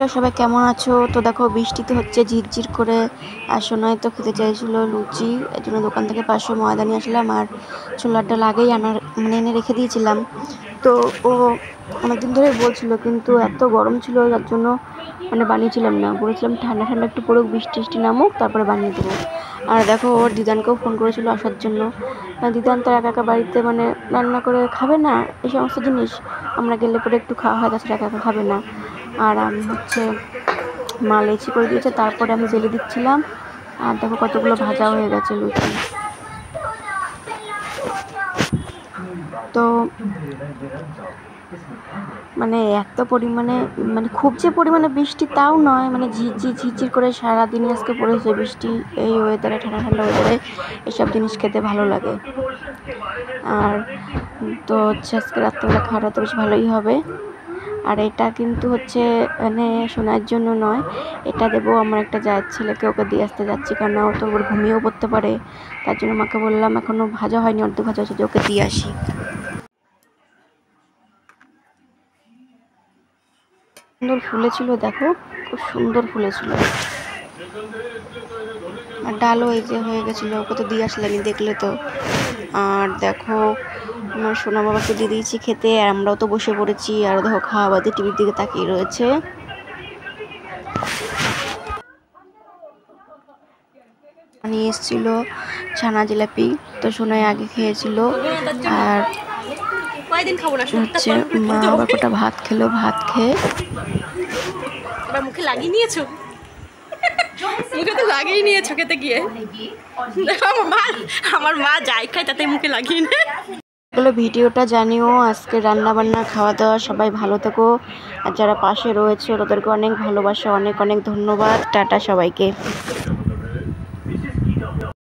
সবাই কেমন আছো? তো দেখো বৃষ্টিতে হচ্ছে ঝিরঝির করে, আর সোনাই তো খেতে চাইছিল লুচি, এর জন্য দোকান থেকে 500 ময়দা নিয়ে আসলাম আর ছোলার ডাল আগেই এনে রেখে দিয়েছিলাম। তো ও অনেকদিন ধরেই বলছিল, কিন্তু এত গরম ছিল যার জন্য বানিয়েছিলাম না। বলেছিলাম ঠান্ডা ঠান্ডা একটু পড়ুক, বৃষ্টি নামুক, তারপরে বানিয়ে দেবো। আর দেখো ওর দিদানকেও ফোন করেছিল আসার জন্য। দিদান তো একা একা বাড়িতে রান্না করে খাবে না এই সমস্ত জিনিস, আমরা গেলে পরে একটু খাওয়া হয়, তাছাড়া একা একা খাবে না। আর আমি হচ্ছে মা লেচি করে দিয়েছে, তারপরে আমি জেলে দিচ্ছিলাম। আর দেখো কতগুলো ভাজা হয়ে গেছে লুচি। তো এত পরিমাণে খুব যে পরিমাণে বৃষ্টি তাও নয়, ঝিরঝির করে সারাদিনই আজকে পড়েছে বৃষ্টি। এই ওয়েদারে, ঠান্ডা ঠান্ডা ওয়েদারে এসব জিনিস খেতে ভালো লাগে। আর তো হচ্ছে আজকে রাত্রেবেলা খাওয়াটা তো বেশ ভালোই হবে। আর এটা কিন্তু হচ্ছে শোনার জন্য নয়, এটা দেবো আমার একটা জায়ের ছেলেকে, ওকে দিয়ে আসতে যাচ্ছি, কারণ ও তো ওর ঘুমিয়েও পড়তে পারে। তার জন্য মাকে বললাম, এখনও ভাজা হয়নি, অর্ধেক ভাজা হচ্ছে, যে ওকে দিয়ে আসি। সুন্দর ফুলেছিল, দেখো খুব সুন্দর ফুলেছিল। আর ডালও এই যে হয়ে গেছিলো, ওকে তো দিয়ে আসলামই, দেখলে তো। আর দেখো আমার সোনা বাবাকে দিয়ে দিয়েছি খেতে, আর আমরাও তো বসে পড়েছি। আর দেখো খাওয়া বাদে টিভির দিকে তাকিয়ে রয়েছে। নিয়ে এসেছিল ছানা জিলাপি, তো সোনাই আগে খেয়েছিল। আর হচ্ছে মা আবার কটা ভাত খেলো, ভাত খেয়ে এবার মুখে লাগিয়ে নিয়েছো, মুখে তো লাগিয়ে নিয়েছো খেতে গিয়ে। দেখো আমার মা যাই খায় তাতে মুখে লাগিয়ে নেয়। ভিডিওটা জানিও আজকে রান্না বান্না খাওয়া দাওয়া, সবাই ভালো থেকো। আর যারা পাশে রয়েছে তাদেরকে অনেক ভালোবাসা, অনেক অনেক ধন্যবাদ। টাটা সবাইকে।